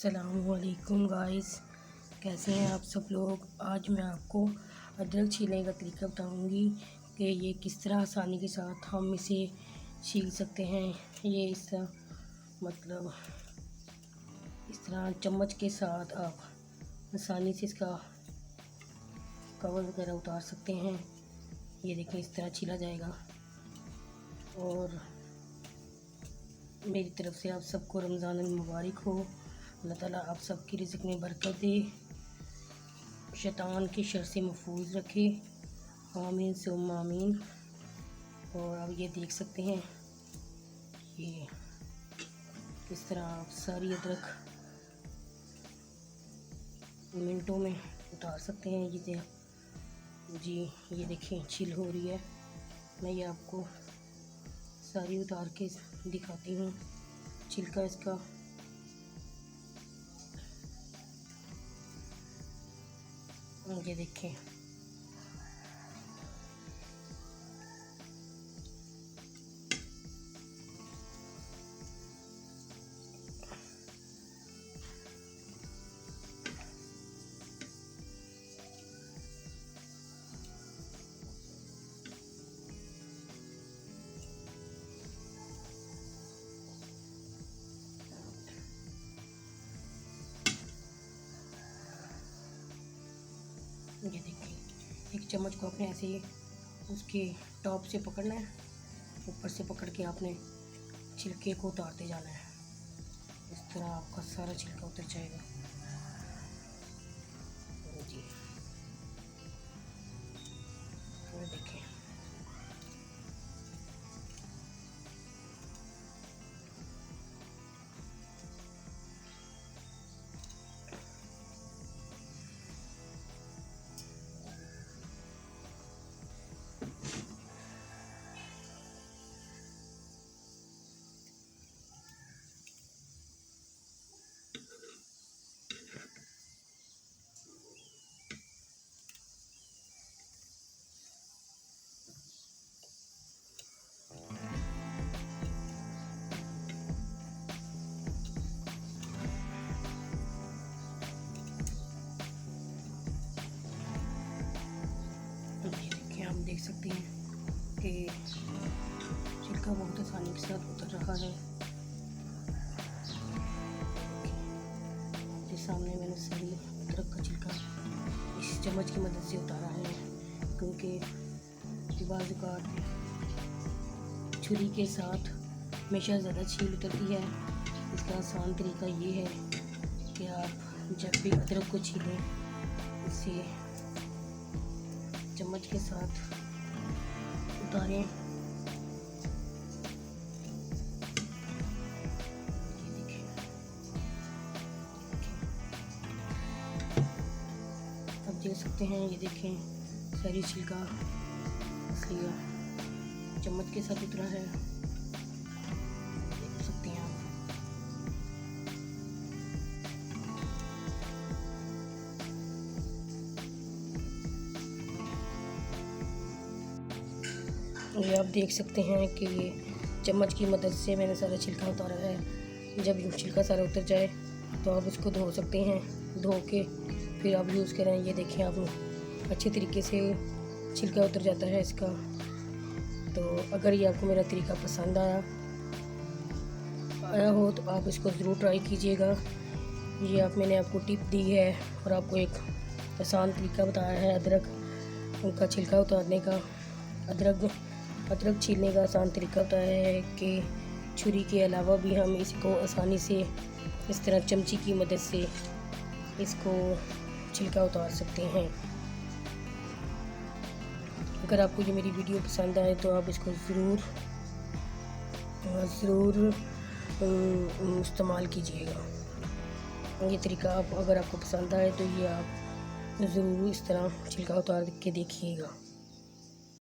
अस्सलामुअलैकुम गाइस, कैसे हैं आप सब लोग। आज मैं आपको अदरक छीलने का तरीका बताऊंगी कि ये किस तरह आसानी के साथ हम इसे छील सकते हैं। ये इस तरह चम्मच के साथ आप आसानी से इसका कवर वगैरह उतार सकते हैं। ये देखें, इस तरह छीला जाएगा। और मेरी तरफ से आप सबको रमज़ान मुबारक हो। अल्लाह ताला आप सबकी रिज़्क़ में बरकत दे, शैतान की शर से महफूज रखे। आमीन सुम्मा आमीन। और अब ये देख सकते हैं, ये इस तरह आप सारी अदरक मिनटों में उतार सकते हैं। ये देखें, छील हो रही है। मैं ये आपको सारी उतार के दिखाती हूँ छिलका इसका। ये देखें, ये देखिए, एक चम्मच को आपने ऐसे ही उसके टॉप से पकड़ना है, ऊपर से पकड़ के आपने छिलके को उतारते जाना है। इस तरह आपका सारा छिलका उतर जाएगा। जी, ये देखें, हम देख सकते हैं कि छिलका बहुत आसानी के साथ उतर रहा है। आपके सामने मैंने सारी अदरक का छिलका इस चम्मच की मदद से उतारा है, क्योंकि बाज़ छुरी के साथ हमेशा ज़्यादा छील उतरती है। इसका आसान तरीका ये है कि आप जब भी अदरक को छीलें, इसे चम्मच के साथ उतारें। ये देखिए, अब देख सकते हैं, ये देखें सारी छिलका इसलिए चम्मच के साथ उतरा है। देख सकते हैं आप। ये आप देख सकते हैं कि ये चम्मच की मदद से मैंने सारा छिलका उतारा है। जब छिलका सारा उतर जाए तो आप इसको धो सकते हैं। धो के फिर आप यूज़ करें। ये देखें, आप अच्छे तरीके से छिलका उतर जाता है इसका। तो अगर ये आपको मेरा तरीका पसंद आया हो तो आप इसको ज़रूर ट्राई कीजिएगा। ये मैंने आपको टिप दी है और आपको एक आसान तरीका बताया है अदरक उनका छिलका उतारने का। अदरक छीलने का आसान तरीका बताया है कि छुरी के अलावा भी हम इसको आसानी से इस तरह चमची की मदद से इसको छिलका उतार सकते हैं। अगर आपको ये मेरी वीडियो पसंद आए तो आप इसको ज़रूर इस्तेमाल कीजिएगा। ये तरीका अगर आपको पसंद आए तो ये आप ज़रूर इस तरह छिलका उतार के देखिएगा।